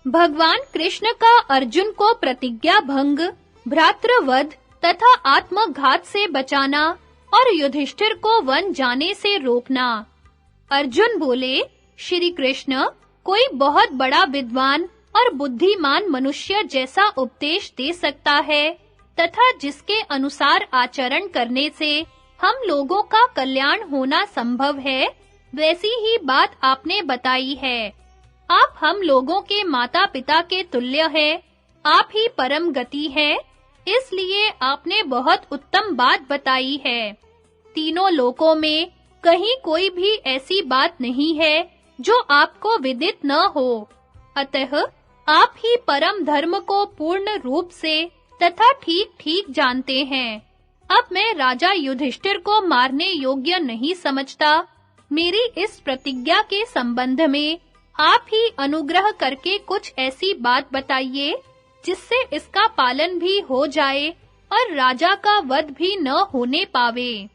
भगवान कृष्ण का अर्जुन को प्रतिज्ञा भंग, भ्रातृवध तथा आत्मघात से बचाना और युधिष्ठिर को वन जाने से रोकना। अर्जुन बोले, श्री कृष्ण, कोई बहुत बड़ा विद्वान और बुद्धिमान मनुष्य जैसा उपदेश दे सकता है तथा जिसके अनुसार आचरण करने से हम लोगों का कल्याण होना संभव है, वैसी ही बात आपने बताई है। आप हम लोगों के माता-पिता के तुल्य हैं, आप ही परम गति हैं, इसलिए आपने बहुत उत्तम बात बताई है। तीनों लोकों में कहीं कोई भी ऐसी बात नहीं है जो आपको विदित न हो। अतः आप ही परम धर्म को पूर्ण रूप से तथा ठीक-ठीक जानते हैं। अब मैं राजा युधिष्ठिर को मारने योग्य नहीं समझता। मेरी इस प्रतिज्ञा के संबंध में आप ही अनुग्रह करके कुछ ऐसी बात बताइए जिससे इसका पालन भी हो जाए और राजा का वध भी न होने पावे।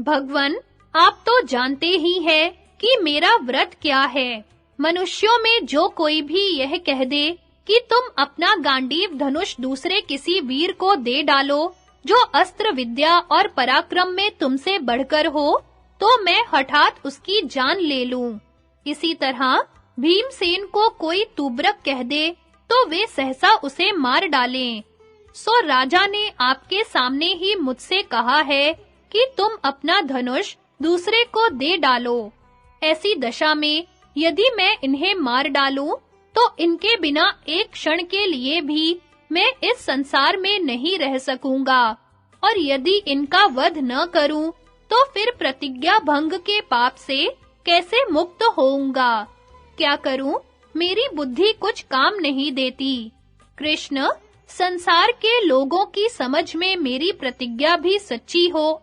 भगवन, आप तो जानते ही हैं कि मेरा व्रत क्या है। मनुष्यों में जो कोई भी यह कह दे कि तुम अपना गांडीव धनुष दूसरे किसी वीर को दे डालो जो अस्त्र विद्या और पराक्रम में तुमसे बढ़कर हो, तो मैं हठात उसकी जान ले लूं। इसी तरह भीमसेन को कोई तुबरक कह दे तो वे सहसा उसे मार डालें। सो राजा ने आपके सामने ही मुझसे कहा है कि तुम अपना धनुष दूसरे को दे डालो। ऐसी दशा में यदि मैं इन्हें मार डालूं तो इनके बिना एक क्षण के लिए भी मैं इस संसार में नहीं रह सकूंगा, और यदि इनका वध न करूं तो फिर प्रतिज्ञा भंग के पाप से कैसे मुक्त होऊंगा? क्या करूं? मेरी बुद्धि कुछ काम नहीं देती। कृष्ण, संसार के लोगों की समझ में मेरी प्रतिज्ञा भी सच्ची हो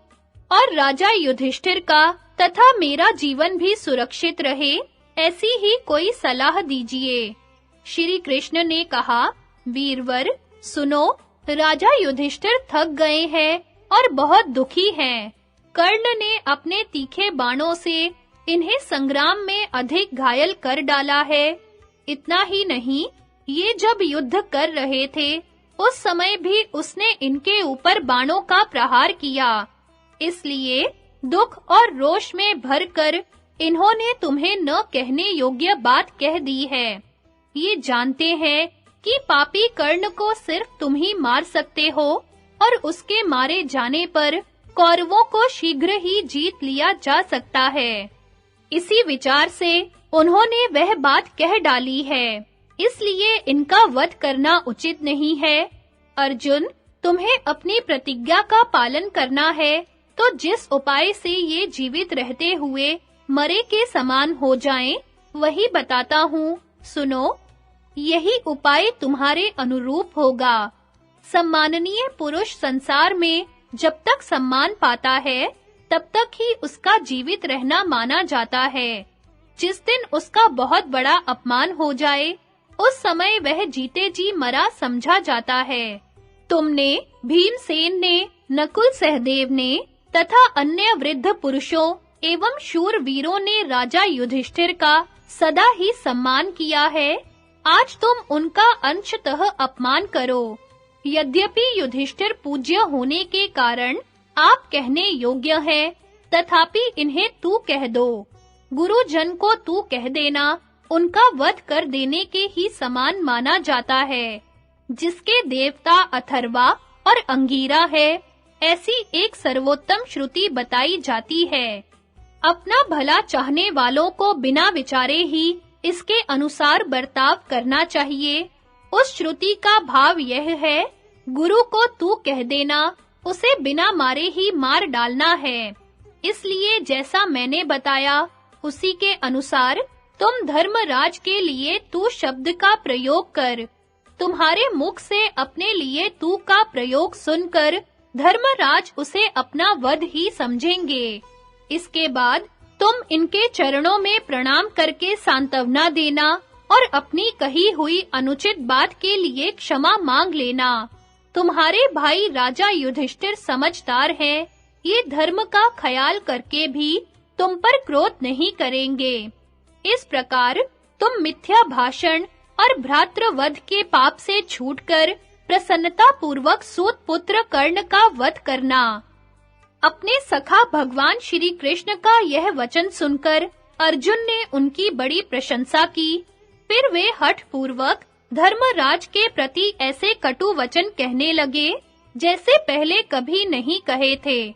और राजा युधिष्ठिर का तथा मेरा जीवन भी सुरक्षित रहे, ऐसी ही कोई सलाह दीजिए। श्री कृष्ण ने कहा, वीरवर, सुनो, राजा युधिष्ठिर थक गए हैं और बहुत दुखी हैं। कर्ण ने अपने तीखे बाणों से इन्हें संग्राम में अधिक घायल कर डाला है। इतना ही नहीं, ये जब युद्ध कर रहे थे, उस समय भी उसने इनके ऊपर बाणों का प्रहार किया। इसलिए दुख और रोष में भरकर इन्होंने तुम्हें न कहने योग्य बात कह दी है। ये जानते हैं कि पापी कर्ण को सिर्फ तुम ही मार सकते हो और उसके मारे जाने पर कौरवों को शीघ्र ही जीत लिया जा सकता है। इसी विचार से उन्होंने वह बात कह डाली है, इसलिए इनका वध करना उचित नहीं है। अर्जुन, तुम्हें अपनी प्रतिज्ञा का पालन करना है, तो जिस उपाय से ये जीवित रहते हुए मरे के समान हो जाएं, वही बताता हूँ, सुनो। यही उपाय तुम्हारे अनुरूप होगा। सम्माननीय पुरुष संसार में जब तक सम्मान पाता है, तब तक ही उसका जीवित रहना माना जाता है। जिस दिन उसका बहुत बड़ा अपमान हो जाए, उस समय वह जीते जी मरा समझा जाता है। तुमने, भीमसेन ने, नकुल सहदेव ने तथा अन्य वृद्ध पुरुषों एवं शूर वीरों ने राजा युधिष्ठिर का सदा ही सम्मान किया है। आज तुम उनका अंशतः अपमान करो। यद्यपि युधिष्ठिर पूज्य होने के कारण आप कहने योग्य हैं, तथापि इन्हें तू कह दो। गुरुजन को तू कह देना उनका वध कर देने के ही समान माना जाता है। जिसके देवता अथर्वा और अंगीरा है, ऐसी एक सर्वोत्तम श्रुति बताई जाती है। अपना भला चाहने वालों को बिना विचारे ही इसके अनुसार बर्ताव करना चाहिए। उस श्रुति का भाव यह है, गुरु को तू कह देना, उसे बिना मारे ही मार डालना है। इसलिए जैसा मैंने बताया, उसी के अनुसार तुम धर्मराज के लिए तू शब्द का प्रयोग कर। तुम्हारे मुख से अपने लिए तू का प्रयोग सुनकर धर्मराज उसे अपना वध ही समझेंगे। इसके बाद तुम इनके चरणों में प्रणाम करके सांत्वना देना और अपनी कही हुई अनुचित बात के लिए क्षमा मांग लेना। तुम्हारे भाई राजा युधिष्ठिर समझदार हैं, ये धर्म का ख्याल करके भी तुम पर क्रोध नहीं करेंगे। इस प्रकार तुम मिथ्या भाषण और भ्रातृवध के पाप से छूटकर प्रसन्नता पूर्वक सूत पुत्र कर्ण का वध करना। अपने सखा भगवान श्री कृष्ण का यह वचन सुनकर अर्जुन ने उनकी बड़ी प्रशंसा की। फिर वे हठ पूर्वक धर्मराज के प्रति ऐसे कटु वचन कहने लगे जैसे पहले कभी नहीं कहे थे।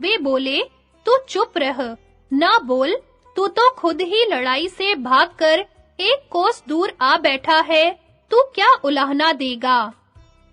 वे बोले, तू चुप रह, ना बोल, तू तो खुद ही लड़ाई से भागकर एक कोस दूर आ बैठा है, तू क्या उलाहना देगा?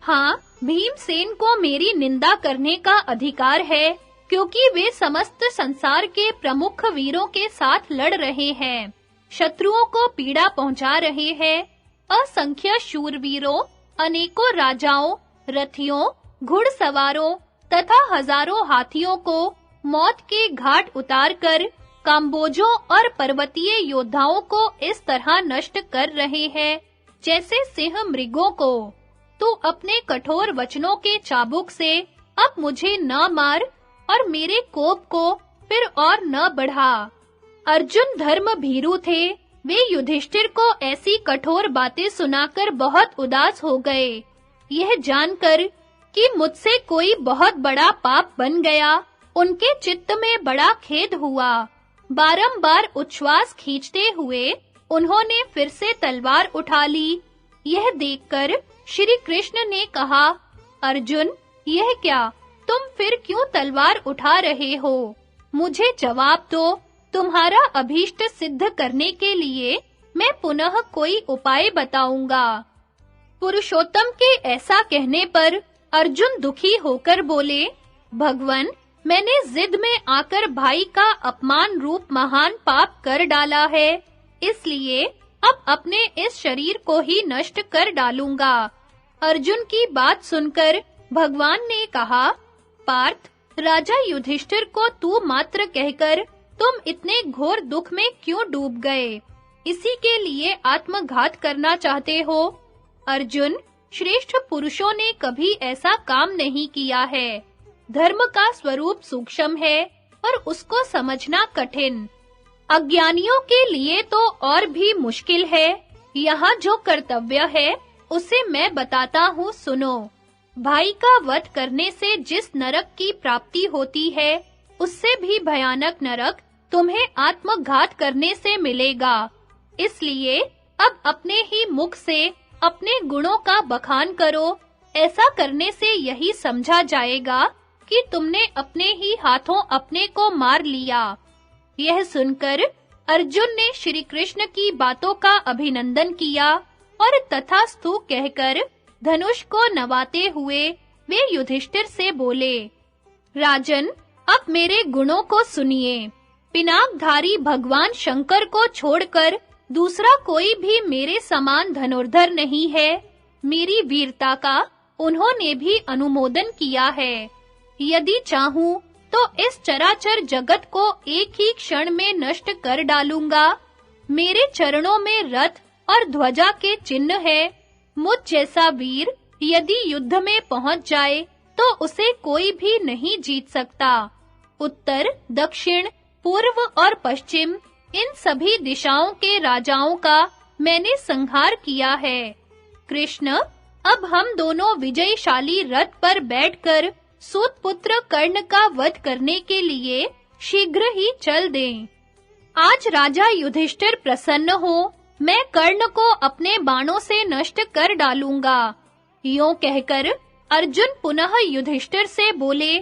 हाँ, भीमसेन को मेरी निंदा करने का अधिकार है, क्योंकि वे समस्त संसार के प्रमुख वीरों के साथ लड़ रहे हैं, शत्रुओं को पीड़ा पहुंचा रहे हैं, असंख्य शूरवीरों, अनेकों राजाओं, रथियों, घुड़सवारों तथा हजारों हाथियों को मौत के घाट उतारकर काम्बोजों और पर्वतीय योद्धाओं को इस तरह नष्ट कर रहे हैं जैसे सिंह मृगों को। तू अपने कठोर वचनों के चाबुक से अब मुझे न मार और मेरे कोप को फिर और न बढ़ा। अर्जुन धर्म भीरू थे, वे युधिष्ठिर को ऐसी कठोर बातें सुनाकर बहुत उदास हो गए। यह जानकर कि मुझसे कोई बहुत बड़ा पाप बन गया, उनके चित्त में बड़ा खेद हुआ। बारंबार उच्छ्वास खींचते हुए उन्होंने फिर से तलवार उठा ली। यह देखकर श्री कृष्ण ने कहा, अर्जुन, यह क्या, तुम फिर क्यों तलवार उठा रहे हो? मुझे जवाब दो। तुम्हारा अभीष्ट सिद्ध करने के लिए मैं पुनः कोई उपाय बताऊंगा। पुरुषोत्तम के ऐसा कहने पर अर्जुन दुखी होकर बोले, भगवन, मैंने जिद में आकर भाई का अपमान रूप महान पाप कर डाला है, इसलिए अब अपने इस शरीर को ही नष्ट कर डालूंगा। अर्जुन की बात सुनकर भगवान ने कहा, पार्थ, राजा युधिष्ठिर को तू मात्र कहकर तुम इतने घोर दुख में क्यों डूब गए? इसी के लिए आत्मघात करना चाहते हो? अर्जुन, श्रेष्ठ पुरुषों ने कभी ऐसा काम नहीं किया है। धर्म का स्वरूप सूक्ष्म है और उसको समझना कठिन। अज्ञानियों के लिए तो और भी मुश्किल है। यहाँ जो कर्तव्य है उसे मैं बताता हूँ, सुनो। भाई का वध करने से जिस नरक की प्राप्ति होती है, उससे भी भयानक नरक तुम्हें आत्मघात करने से मिलेगा। इसलिए अब अपने ही मुख से अपने गुणों का बखान करो। ऐसा करने से यही समझा जाएगा कि तुमने अपने ही हाथों अपने को मार लिया। यह सुनकर अर्जुन ने श्री कृष्ण की बातों का अभिनंदन किया और तथास्तु कहकर धनुष को नवाते हुए वे युधिष्ठिर से बोले, राजन, अब मेरे गुणों को सुनिए। पिनाकधारी भगवान शंकर को छोड़कर दूसरा कोई भी मेरे समान धनुर्धर नहीं है। मेरी वीरता का उन्होंने भी अनुमोदन किया है। यदि चाहूं तो इस चराचर जगत को एक ही क्षण में नष्ट कर डालूंगा। मेरे चरणों में रथ और ध्वजा के चिन्ह है। मुझ जैसा वीर यदि युद्ध में पहुंच जाए तो उसे कोई भी नहीं जीत सकता। उत्तर, दक्षिण, पूर्व और पश्चिम इन सभी दिशाओं के राजाओं का मैंने संहार किया है। कृष्ण, अब हम दोनों विजयशाली रथ पर बैठकर सूत पुत्र कर्ण का वध करने के लिए शीघ्र ही चल दें। आज राजा युधिष्ठिर प्रसन्न हो, मैं कर्ण को अपने बाणों से नष्ट कर डालूंगा। यों कहकर अर्जुन पुनः युधिष्ठिर से बोले,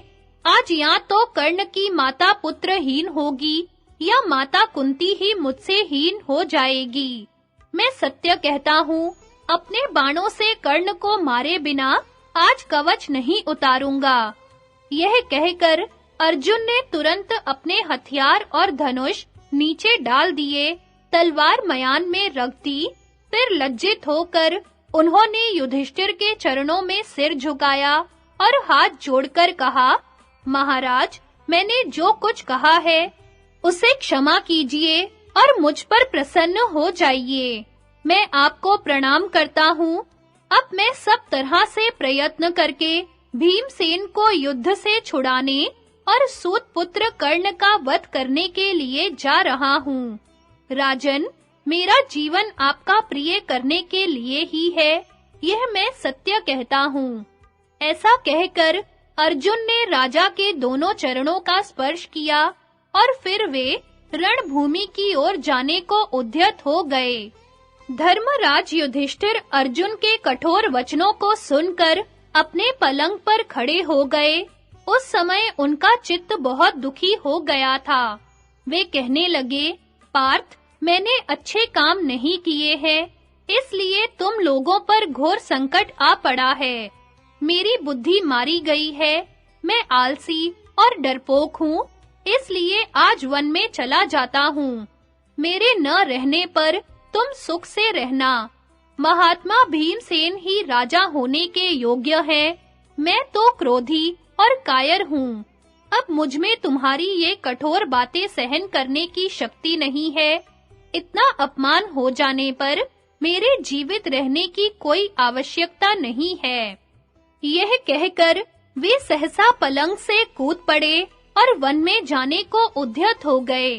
आज या तो कर्ण की माता पुत्रहीन होगी या माता कुंती ही मुझसे हीन हो जाएगी। मैं सत्य कहता हूँ, अपने बाणों से कर्ण को मारे बिना आज कवच नहीं उतारूंगा। यह कहकर अर्जुन ने तुरंत अपने हथियार और धनुष नीचे डाल दिए, तलवार मयान में रख दी। फिर लज्जित होकर उन्होंने युधिष्ठिर के चरणों में सिर झुकाया और हाथ जोड़कर कहा, महाराज, मैंने जो कुछ कहा है उसे क्षमा कीजिए और मुझ पर प्रसन्न हो जाइए। मैं आपको प्रणाम करता हूँ। अब मैं सब तरह से प्रयत्न करके भीमसेन को युद्ध से छुड़ाने और सूत पुत्र कर्ण का वध करने के लिए जा रहा हूँ। राजन, मेरा जीवन आपका प्रिय करने के लिए ही है, यह मैं सत्य कहता हूँ। ऐसा कहकर अर्जुन ने राजा के दोनों चरणों का स्पर्श किया और फिर वे रणभूमि की ओर जाने को उद्यत हो गए। धर्मराज युधिष्ठिर अर्जुन के कठोर वचनों को सुनकर अपने पलंग पर खड़े हो गए। उस समय उनका चित्त बहुत दुखी हो गया था। वे कहने लगे, पार्थ, मैंने अच्छे काम नहीं किए हैं, इसलिए तुम लोगों पर घोर संकट आ पड़ा है। मेरी बुद्धि मारी गई है, मैं आलसी और डरपोक हूँ, इसलिए आज वन में चला जाता हूँ। मेरे न रहने पर तुम सुख से रहना। महात्मा भीमसेन ही राजा होने के योग्य है, मैं तो क्रोधी और कायर हूँ। अब मुझ में तुम्हारी ये कठोर बातें सहन करने की शक्ति नहीं है। इतना अपमान हो जाने पर मेरे जीवित रहने की कोई आवश्यकता नहीं है। यह कहकर वे सहसा पलंग से कूद पड़े और वन में जाने को उद्यत हो गए।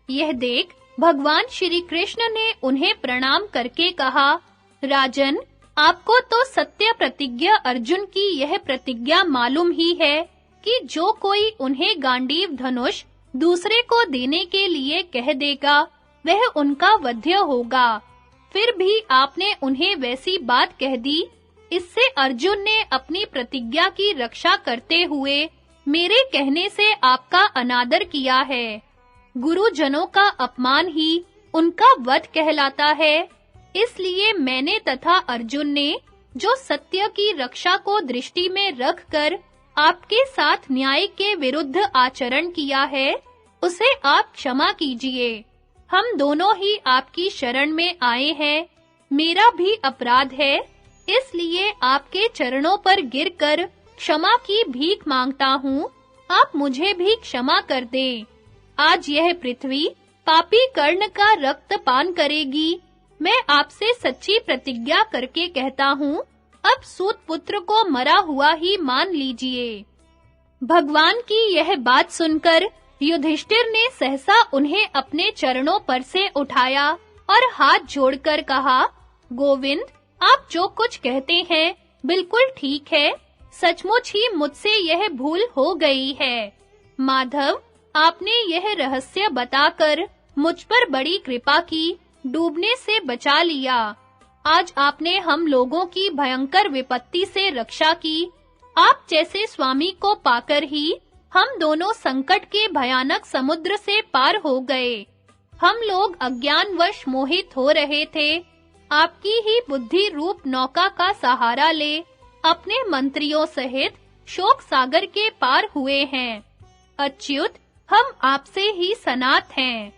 यह देख भगवान श्री कृष्ण ने उन्हें प्रणाम करके कहा, राजन, आपको तो सत्य प्रतिज्ञा अर्जुन की यह प्रतिज्ञा मालूम ही है कि जो कोई उन्हें गांडीव धनुष दूसरे को देने के लिए कह देगा, वह उनका वध्य होगा। फिर भी आपने उन्हें वैसी बात कह दी। इससे अर्जुन ने अपनी प्रतिज्ञा की रक्षा करते हुए मेरे कहने से आपका अनादर किया है। गुरुजनों का अपमान ही उनका वध कहलाता है। इसलिए मैंने तथा अर्जुन ने जो सत्य की रक्षा को दृष्टि में रखकर आपके साथ न्याय के विरुद्ध आचरण किया है, उसे आप क्षमा कीजिए। हम दोनों ही आपकी शरण में आए हैं। मेरा भी अपराध है, इसलिए आपके चरणों पर गिरकर क्षमा की भीख मांगता हूँ। आप मुझे भी क्षमा कर दें। आज यह पृथ्वी पापी कर्ण का रक्त पान करेगी। मैं आपसे सच्ची प्रतिज्ञा करके कहता हूँ, अब सूत पुत्र को मरा हुआ ही मान लीजिए। भगवान की यह बात सुनकर युधिष्ठिर ने सहसा उन्हें अपने चरणों पर से उठाया और हाथ जोड़कर कहा, गोविंद, आप जो कुछ कहते हैं बिल्कुल ठीक है। सचमुच ही मुझसे यह भूल हो गई है। माधव, आपने यह रहस्य बताकर मुझ पर बड़ी कृपा की, डूबने से बचा लिया। आज आपने हम लोगों की भयंकर विपत्ति से रक्षा की। आप जैसे स्वामी को पाकर ही हम दोनों संकट के भयानक समुद्र से पार हो गए। हम लोग अज्ञानवश मोहित हो रहे थे। आपकी ही बुद्धि रूप नौका का सहारा ले अपने मंत्रियों सहित शोक सागर के पार हुए हैं। अच्युत, हम आपसे ही सनात हैं।